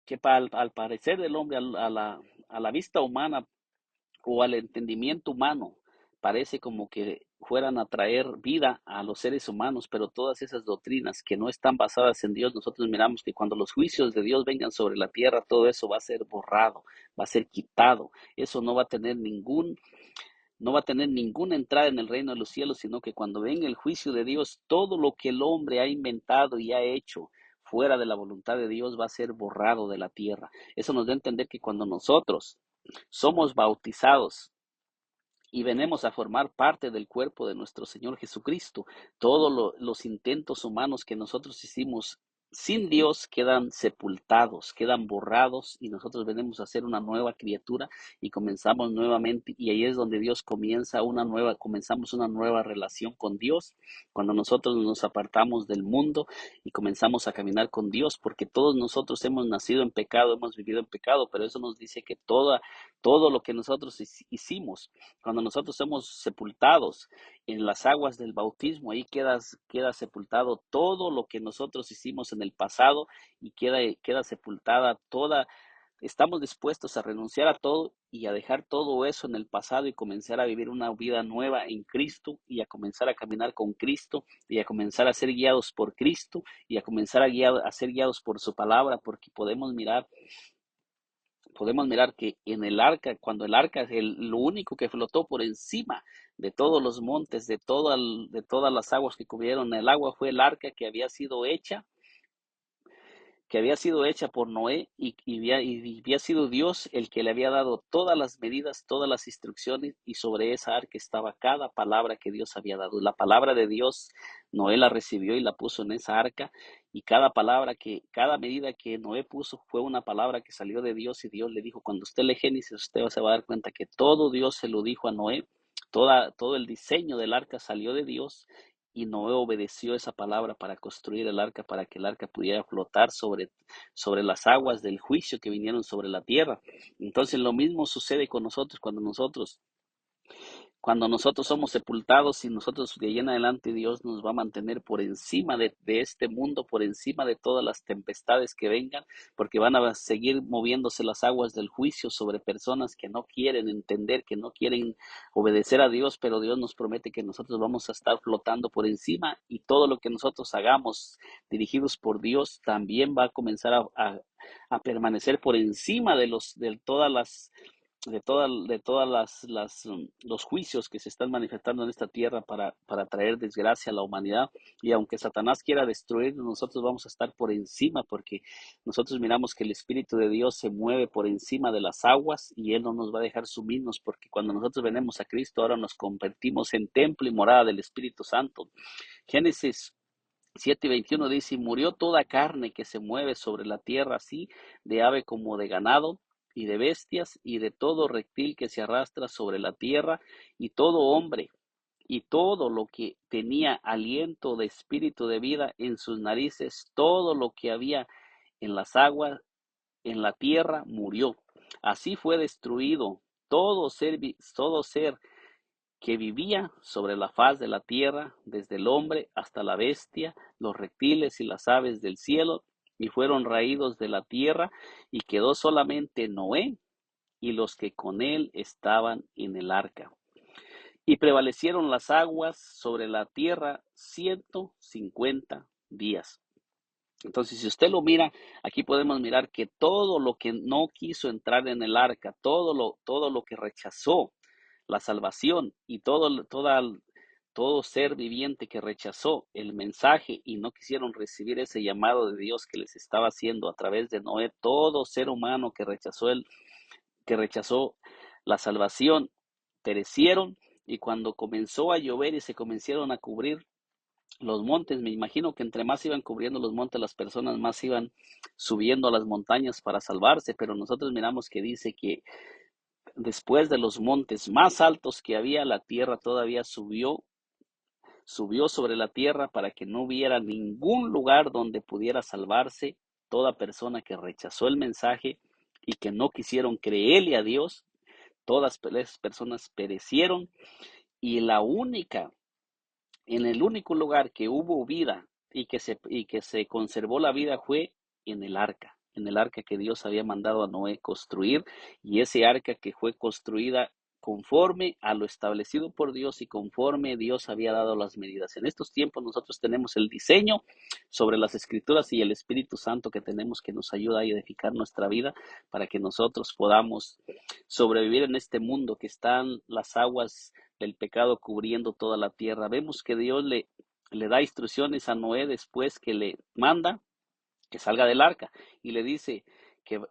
que al parecer del hombre, a la vista humana o al entendimiento humano, parece como que fueran a traer vida a los seres humanos, pero todas esas doctrinas que no están basadas en Dios, nosotros miramos que cuando los juicios de Dios vengan sobre la tierra, todo eso va a ser borrado, va a ser quitado. Eso no va a tener ninguna entrada en el reino de los cielos, sino que cuando venga el juicio de Dios, todo lo que el hombre ha inventado y ha hecho fuera de la voluntad de Dios va a ser borrado de la tierra. Eso nos da a entender que cuando nosotros somos bautizados y venimos a formar parte del cuerpo de nuestro Señor Jesucristo, todos los intentos humanos que nosotros hicimos sin Dios quedan sepultados, quedan borrados, y nosotros venimos a ser una nueva criatura y comenzamos nuevamente, y ahí es donde Dios comenzamos una nueva relación con Dios, cuando nosotros nos apartamos del mundo y comenzamos a caminar con Dios, porque todos nosotros hemos nacido en pecado, hemos vivido en pecado, pero eso nos dice que todo lo que nosotros hicimos, cuando nosotros somos sepultados en las aguas del bautismo, ahí queda sepultado todo lo que nosotros hicimos en el pasado, y queda sepultada toda. Estamos dispuestos a renunciar a todo y a dejar todo eso en el pasado y comenzar a vivir una vida nueva en Cristo, y a comenzar a caminar con Cristo, y a comenzar a ser guiados por Cristo, y a comenzar a ser guiados por su palabra, porque podemos mirar que en el arca, cuando el arca es lo único que flotó por encima de todos los montes, de todas las aguas que cubrieron el agua, fue el arca que había sido hecha por Noé, y había sido Dios el que le había dado todas las medidas, todas las instrucciones, y sobre esa arca estaba cada palabra que Dios había dado. La palabra de Dios, Noé la recibió y la puso en esa arca, y cada medida que Noé puso fue una palabra que salió de Dios, y Dios le dijo. Cuando usted lee Génesis, usted se va a dar cuenta que todo Dios se lo dijo a Noé. Todo el diseño del arca salió de Dios, y Noé obedeció esa palabra para construir el arca, para que el arca pudiera flotar sobre las aguas del juicio que vinieron sobre la tierra. Entonces lo mismo sucede con nosotros cuando nosotros somos sepultados y nosotros de ahí en adelante Dios nos va a mantener por encima de este mundo, por encima de todas las tempestades que vengan, porque van a seguir moviéndose las aguas del juicio sobre personas que no quieren entender, que no quieren obedecer a Dios, pero Dios nos promete que nosotros vamos a estar flotando por encima y todo lo que nosotros hagamos dirigidos por Dios también va a comenzar a permanecer por encima de todas los juicios que se están manifestando en esta tierra para traer desgracia a la humanidad. Y aunque Satanás quiera destruir, nosotros vamos a estar por encima, porque nosotros miramos que el Espíritu de Dios se mueve por encima de las aguas y Él no nos va a dejar sumirnos, porque cuando nosotros venimos a Cristo, ahora nos convertimos en templo y morada del Espíritu Santo. Génesis 7:21 dice: y murió toda carne que se mueve sobre la tierra, así de ave como de ganado, y de bestias, y de todo reptil que se arrastra sobre la tierra, y todo hombre, y todo lo que tenía aliento de espíritu de vida en sus narices, todo lo que había en las aguas, en la tierra, murió. Así fue destruido todo ser que vivía sobre la faz de la tierra, desde el hombre hasta la bestia, los reptiles y las aves del cielo, y fueron raídos de la tierra, y quedó solamente Noé y los que con él estaban en el arca. Y prevalecieron las aguas sobre la tierra 150 días. Entonces, si usted lo mira, aquí podemos mirar que todo lo que no quiso entrar en el arca, todo lo que rechazó la salvación y todo ser viviente que rechazó el mensaje y no quisieron recibir ese llamado de Dios que les estaba haciendo a través de Noé, todo ser humano que rechazó la salvación, perecieron. Y cuando comenzó a llover y se comenzaron a cubrir los montes, me imagino que entre más iban cubriendo los montes, las personas más iban subiendo a las montañas para salvarse, pero nosotros miramos que dice que después de los montes más altos que había, la tierra todavía subió sobre la tierra para que no hubiera ningún lugar donde pudiera salvarse toda persona que rechazó el mensaje y que no quisieron creerle a Dios. Todas las personas perecieron, y en el único lugar que hubo vida y que se conservó la vida fue en el arca que Dios había mandado a Noé construir, y ese arca que fue construida conforme a lo establecido por Dios y conforme Dios había dado las medidas. En estos tiempos nosotros tenemos el diseño sobre las escrituras y el Espíritu Santo que tenemos, que nos ayuda a edificar nuestra vida para que nosotros podamos sobrevivir en este mundo que están las aguas del pecado cubriendo toda la tierra. Vemos que Dios le da instrucciones a Noé después que le manda que salga del arca y le dice que va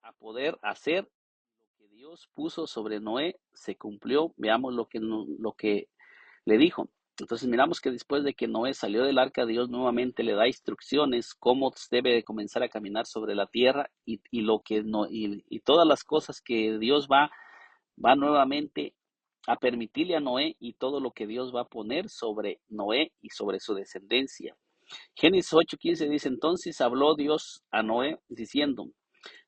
a poder hacer lo que Dios puso sobre Noé, se cumplió. Veamos lo que le dijo. Entonces miramos que después de que Noé salió del arca, Dios nuevamente le da instrucciones cómo debe de comenzar a caminar sobre la tierra, y lo que no, y todas las cosas que Dios va nuevamente a permitirle a Noé, y todo lo que Dios va a poner sobre Noé y sobre su descendencia. Génesis 8:15 dice: entonces habló Dios a Noé diciendo: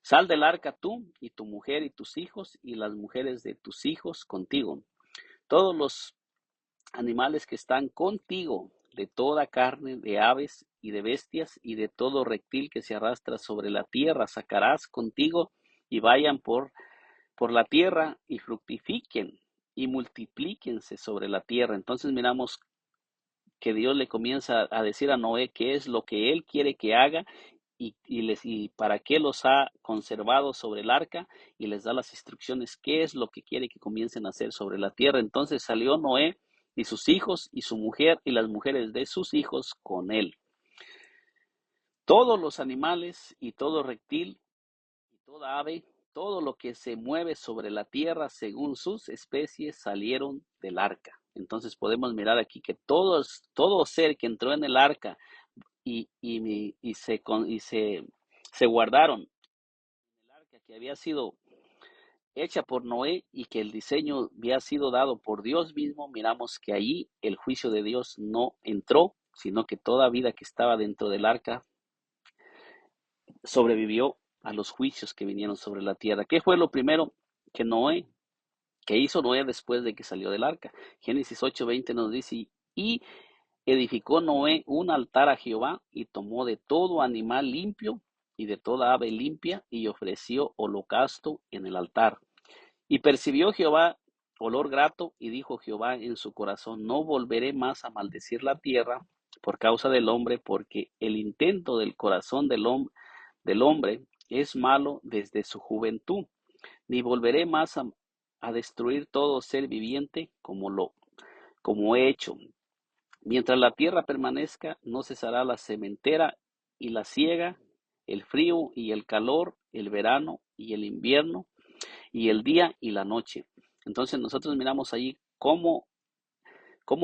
sal del arca tú y tu mujer y tus hijos y las mujeres de tus hijos contigo. Todos los animales que están contigo, de toda carne, de aves y de bestias y de todo reptil que se arrastra sobre la tierra, sacarás contigo, y vayan por la tierra y fructifiquen y multiplíquense sobre la tierra. Entonces miramos que Dios le comienza a decir a Noé qué es lo que él quiere que haga, y para qué los ha conservado sobre el arca, y les da las instrucciones qué es lo que quiere que comiencen a hacer sobre la tierra. Entonces salió Noé y sus hijos y su mujer y las mujeres de sus hijos con él. Todos los animales y todo reptil y toda ave, todo lo que se mueve sobre la tierra según sus especies, salieron del arca. Entonces podemos mirar aquí que todo ser que entró en el arca y se guardaron en el arca, que había sido hecha por Noé y que el diseño había sido dado por Dios mismo, miramos que allí el juicio de Dios no entró, sino que toda vida que estaba dentro del arca sobrevivió a los juicios que vinieron sobre la tierra. ¿Qué fue lo primero que hizo Noé después de que salió del arca? Génesis 8:20 nos dice, y edificó Noé un altar a Jehová y tomó de todo animal limpio y de toda ave limpia y ofreció holocausto en el altar. Y percibió Jehová olor grato y dijo Jehová en su corazón, no volveré más a maldecir la tierra por causa del hombre, porque el intento del corazón del hombre es malo desde su juventud, ni volveré más a destruir todo ser viviente como he hecho. Mientras la tierra permanezca, no cesará la sementera y la siega, el frío y el calor, el verano y el invierno, y el día y la noche. Entonces nosotros miramos allí cómo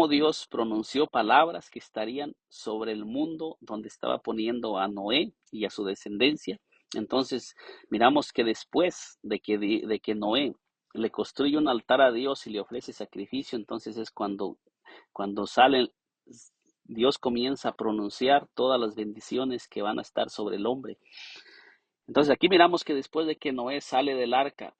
Dios pronunció palabras que estarían sobre el mundo donde estaba poniendo a Noé y a su descendencia. Entonces miramos que después de que Noé le construye un altar a Dios y le ofrece sacrificio, entonces es cuando sale, Dios comienza a pronunciar todas las bendiciones que van a estar sobre el hombre. Entonces aquí miramos que después de que Noé sale del arca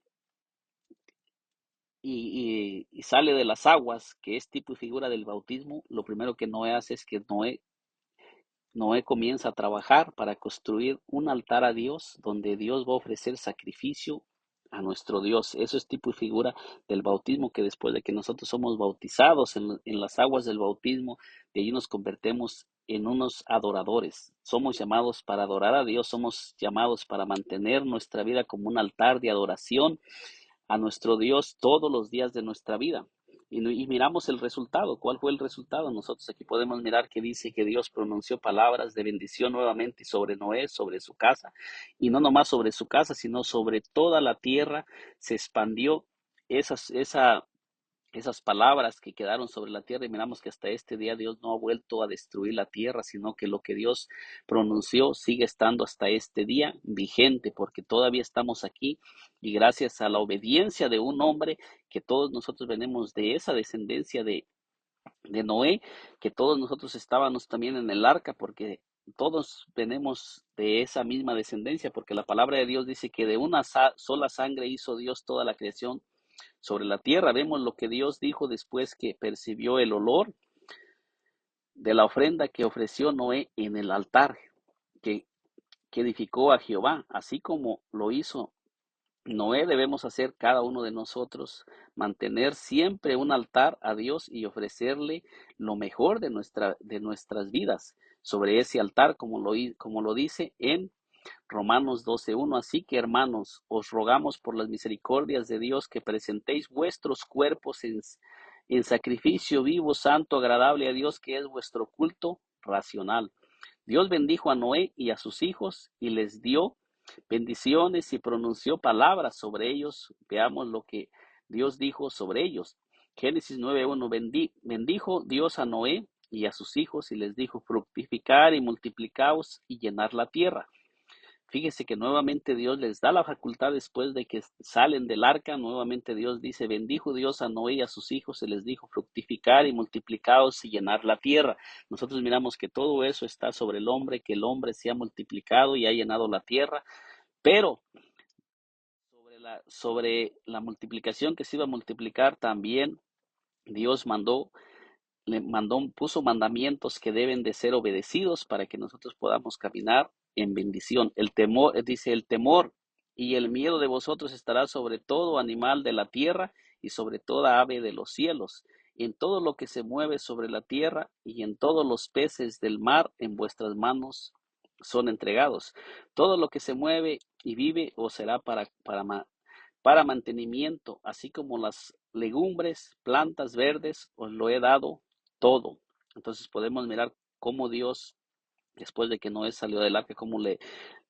y sale de las aguas, que es tipo y figura del bautismo, lo primero que Noé hace es que Noé comienza a trabajar para construir un altar a Dios, donde Dios va a ofrecer sacrificio a nuestro Dios. Eso es tipo y figura del bautismo, que después de que nosotros somos bautizados en las aguas del bautismo, de allí nos convertimos en unos adoradores. Somos llamados para adorar a Dios, somos llamados para mantener nuestra vida como un altar de adoración a nuestro Dios todos los días de nuestra vida. Y miramos el resultado. ¿Cuál fue el resultado? Nosotros aquí podemos mirar que dice que Dios pronunció palabras de bendición nuevamente sobre Noé, sobre su casa, y no nomás sobre su casa, sino sobre toda la tierra. Se expandió esas palabras que quedaron sobre la tierra, y miramos que hasta este día Dios no ha vuelto a destruir la tierra, sino que lo que Dios pronunció sigue estando hasta este día vigente, porque todavía estamos aquí, y gracias a la obediencia de un hombre, que todos nosotros venimos de esa descendencia de Noé, que todos nosotros estábamos también en el arca, porque todos venimos de esa misma descendencia, porque la palabra de Dios dice que de una sola sangre hizo Dios toda la creación sobre la tierra. Vemos lo que Dios dijo después que percibió el olor de la ofrenda que ofreció Noé en el altar que, que edificó a Jehová. Así como lo hizo Noé, debemos hacer cada uno de nosotros, mantener siempre un altar a Dios y ofrecerle lo mejor de nuestras vidas sobre ese altar, como lo dice en Romanos 12:1. Así que, hermanos, os rogamos por las misericordias de Dios que presentéis vuestros cuerpos en sacrificio vivo, santo, agradable a Dios, que es vuestro culto racional. Dios bendijo a Noé y a sus hijos y les dio bendiciones y pronunció palabras sobre ellos. Veamos lo que Dios dijo sobre ellos. Génesis 9:1. Bendijo Dios a Noé y a sus hijos y les dijo: fructificar y multiplicaos y llenar la tierra. Fíjese que nuevamente Dios les da la facultad después de que salen del arca. Nuevamente Dios dice: bendijo Dios a Noé y a sus hijos y les dijo: fructificar y multiplicaos y llenar la tierra. Nosotros miramos que todo eso está sobre el hombre, que el hombre se ha multiplicado y ha llenado la tierra, pero sobre la multiplicación que se iba a multiplicar, también Dios puso mandamientos que deben de ser obedecidos para que nosotros podamos caminar en bendición. El temor, dice, el temor y el miedo de vosotros estará sobre todo animal de la tierra y sobre toda ave de los cielos, en todo lo que se mueve sobre la tierra y en todos los peces del mar en vuestras manos son entregados. Todo lo que se mueve y vive os será para mantenimiento, así como las legumbres, plantas verdes, os lo he dado todo. Entonces podemos mirar cómo Dios, después de que Noé salió del arca, cómo le,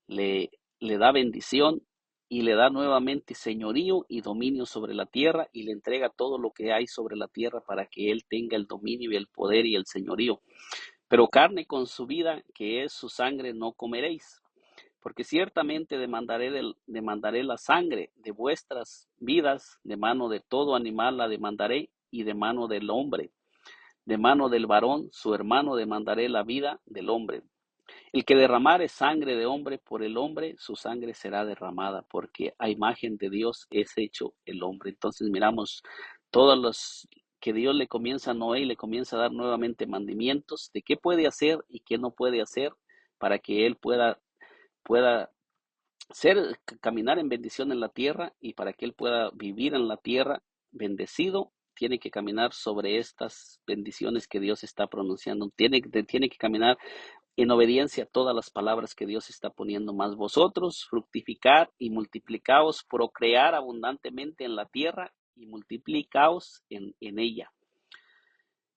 le da bendición y le da nuevamente señorío y dominio sobre la tierra, y le entrega todo lo que hay sobre la tierra para que él tenga el dominio y el poder y el señorío. Pero carne con su vida, que es su sangre, no comeréis, Porque ciertamente demandaré la sangre de vuestras vidas, de mano de todo animal la demandaré, y de mano del hombre, de mano del varón, su hermano, demandaré la vida del hombre. El que derramare sangre de hombre por el hombre, su sangre será derramada, porque a imagen de Dios es hecho el hombre. Entonces miramos todos los que Dios le comienza a Noé y le comienza a dar nuevamente mandamientos de qué puede hacer y qué no puede hacer para que él pueda caminar en bendición en la tierra, y para que él pueda vivir en la tierra bendecido, tiene que caminar sobre estas bendiciones que Dios está pronunciando. Tiene que caminar en obediencia a todas las palabras que Dios está poniendo. Más vosotros fructificar y multiplicaos, procrear abundantemente en la tierra y multiplicaos en ella.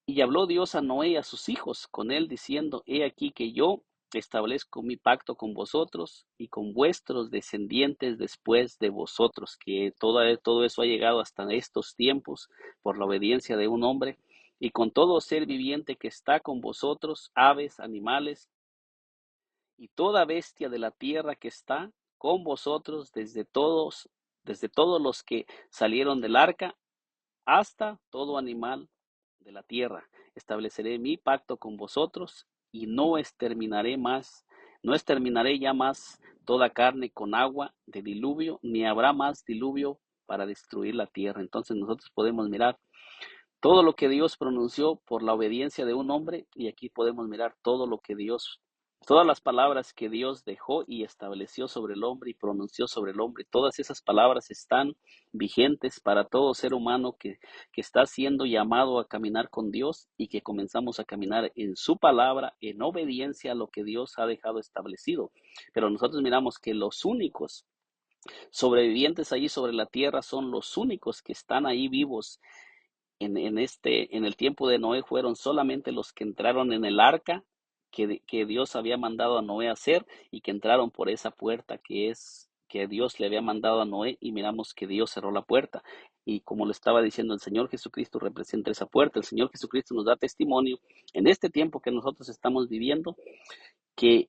Y habló Dios a Noé y a sus hijos con él, diciendo: He aquí que yo establezco mi pacto con vosotros y con vuestros descendientes después de vosotros. Que todo eso ha llegado hasta estos tiempos por la obediencia de un hombre, y con todo ser viviente que está con vosotros, aves, animales y toda bestia de la tierra que está con vosotros, desde todos los que salieron del arca hasta todo animal de la tierra. Estableceré mi pacto con vosotros y no exterminaré ya más toda carne con agua de diluvio, ni habrá más diluvio para destruir la tierra. Entonces nosotros podemos mirar todo lo que Dios pronunció por la obediencia de un hombre, y aquí podemos mirar todas las palabras que Dios dejó y estableció sobre el hombre y pronunció sobre el hombre. Todas esas palabras están vigentes para todo ser humano que está siendo llamado a caminar con Dios, y que comenzamos a caminar en su palabra, en obediencia a lo que Dios ha dejado establecido. Pero nosotros miramos que los únicos sobrevivientes allí sobre la tierra son los únicos que están ahí vivos en el tiempo de Noé. Fueron solamente los que entraron en el arca que Dios había mandado a Noé hacer, y que entraron por esa puerta que Dios le había mandado a Noé, y miramos que Dios cerró la puerta. Y como lo estaba diciendo, el Señor Jesucristo representa esa puerta. El Señor Jesucristo nos da testimonio en este tiempo que nosotros estamos viviendo, que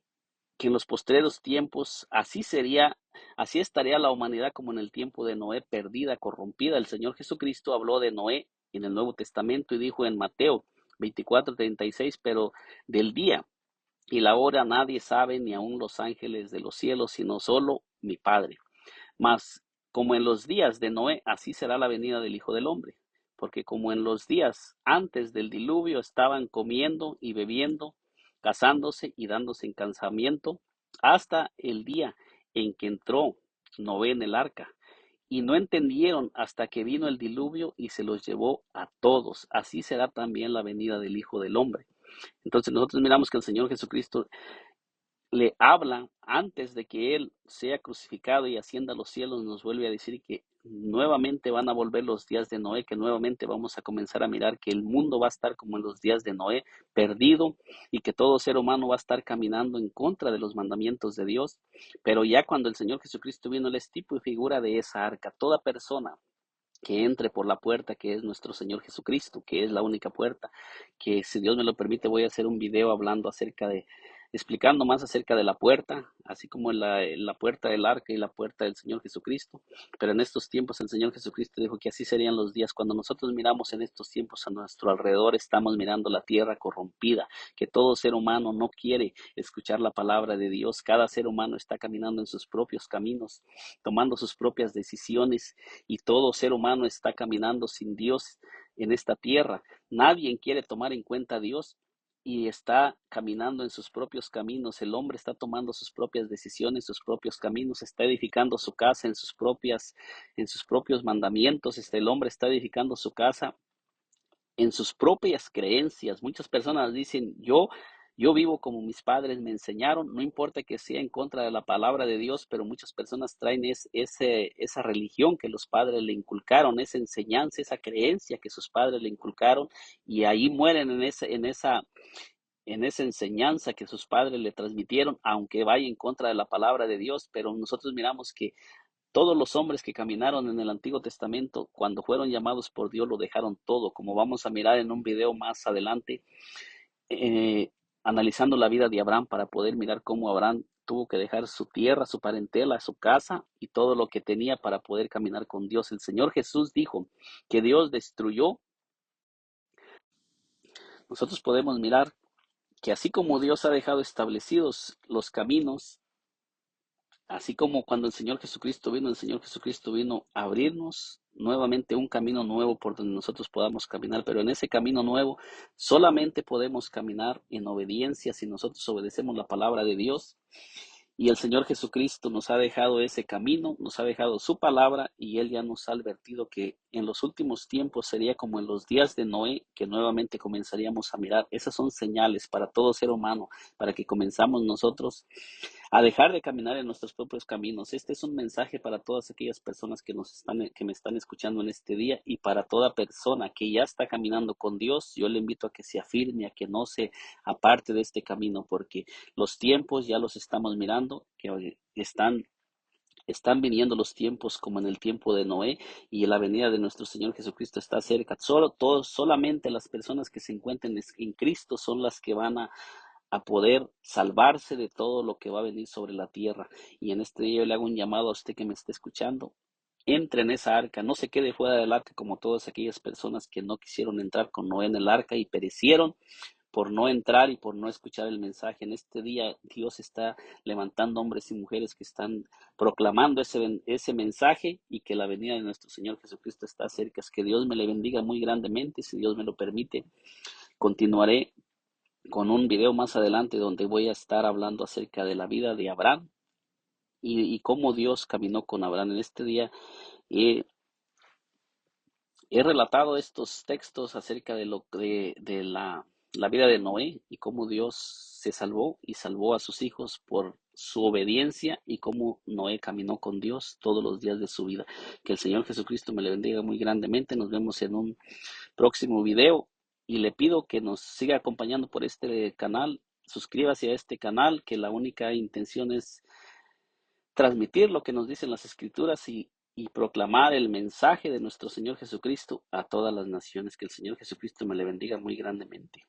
en los postreros tiempos así estaría la humanidad como en el tiempo de Noé, perdida, corrompida. El Señor Jesucristo habló de Noé en el Nuevo Testamento y dijo en Mateo 24:36: pero del día y la hora nadie sabe, ni aun los ángeles de los cielos, sino solo mi Padre. Mas como en los días de Noé, así será la venida del Hijo del Hombre. Porque como en los días antes del diluvio estaban comiendo y bebiendo, casándose y dándose en casamiento, hasta el día en que entró Noé en el arca. Y no entendieron hasta que vino el diluvio y se los llevó a todos. Así será también la venida del Hijo del Hombre. Entonces nosotros miramos que el Señor Jesucristo le habla antes de que él sea crucificado y ascienda a los cielos. Nos vuelve a decir que nuevamente van a volver los días de Noé, que nuevamente vamos a comenzar a mirar que el mundo va a estar como en los días de Noé, perdido, y que todo ser humano va a estar caminando en contra de los mandamientos de Dios. Pero ya cuando el Señor Jesucristo vino, él es tipo y figura de esa arca. Toda persona que entre por la puerta que es nuestro Señor Jesucristo, que es la única puerta, que si Dios me lo permite voy a hacer un video explicando más acerca de la puerta, así como la puerta del arca y la puerta del Señor Jesucristo. Pero en estos tiempos el Señor Jesucristo dijo que así serían los días. Cuando nosotros miramos en estos tiempos a nuestro alrededor, estamos mirando la tierra corrompida, que todo ser humano no quiere escuchar la palabra de Dios. Cada ser humano está caminando en sus propios caminos, tomando sus propias decisiones, y todo ser humano está caminando sin Dios en esta tierra. Nadie quiere tomar en cuenta a Dios y está caminando en sus propios caminos. El hombre está tomando sus propias decisiones, sus propios caminos, está edificando su casa en sus propios mandamientos. El hombre está edificando su casa en sus propias creencias. Muchas personas dicen: yo vivo como mis padres me enseñaron, no importa que sea en contra de la palabra de Dios. Pero muchas personas traen esa religión que los padres le inculcaron, esa enseñanza, esa creencia que sus padres le inculcaron, y ahí mueren en esa enseñanza que sus padres le transmitieron, aunque vaya en contra de la palabra de Dios. Pero nosotros miramos que todos los hombres que caminaron en el Antiguo Testamento, cuando fueron llamados por Dios, lo dejaron todo, como vamos a mirar en un video más adelante, analizando la vida de Abraham, para poder mirar cómo Abraham tuvo que dejar su tierra, su parentela, su casa y todo lo que tenía para poder caminar con Dios. El Señor Jesús dijo que Dios destruyó. Nosotros podemos mirar que así como Dios ha dejado establecidos los caminos, así como cuando el Señor Jesucristo vino a abrirnos nuevamente un camino nuevo por donde nosotros podamos caminar, pero en ese camino nuevo solamente podemos caminar en obediencia si nosotros obedecemos la palabra de Dios. Y el Señor Jesucristo nos ha dejado ese camino, nos ha dejado su palabra y Él ya nos ha advertido que en los últimos tiempos sería como en los días de Noé, que nuevamente comenzaríamos a mirar. Esas son señales para todo ser humano, para que comenzamos nosotros a dejar de caminar en nuestros propios caminos. Este es un mensaje para todas aquellas personas que me están escuchando en este día y para toda persona que ya está caminando con Dios. Yo le invito a que se afirme, a que no se aparte de este camino, porque los tiempos ya los estamos mirando, que están viniendo los tiempos como en el tiempo de Noé y la venida de nuestro Señor Jesucristo está cerca. Solamente las personas que se encuentren en Cristo son las que van a poder salvarse de todo lo que va a venir sobre la tierra. Y en este día yo le hago un llamado a usted que me esté escuchando. Entre en esa arca, no se quede fuera del arca como todas aquellas personas que no quisieron entrar con Noé en el arca y perecieron por no entrar y por no escuchar el mensaje. En este día Dios está levantando hombres y mujeres que están proclamando ese mensaje y que la venida de nuestro Señor Jesucristo está cerca. Es que Dios me le bendiga muy grandemente. Si Dios me lo permite, continuaré con un video más adelante donde voy a estar hablando acerca de la vida de Abraham y cómo Dios caminó con Abraham. En este día he, he relatado estos textos acerca de la vida de Noé y cómo Dios se salvó y salvó a sus hijos por su obediencia y cómo Noé caminó con Dios todos los días de su vida. Que el Señor Jesucristo me le bendiga muy grandemente. Nos vemos en un próximo video y le pido que nos siga acompañando por este canal. Suscríbase a este canal, que la única intención es transmitir lo que nos dicen las escrituras y proclamar el mensaje de nuestro Señor Jesucristo a todas las naciones. Que el Señor Jesucristo me le bendiga muy grandemente.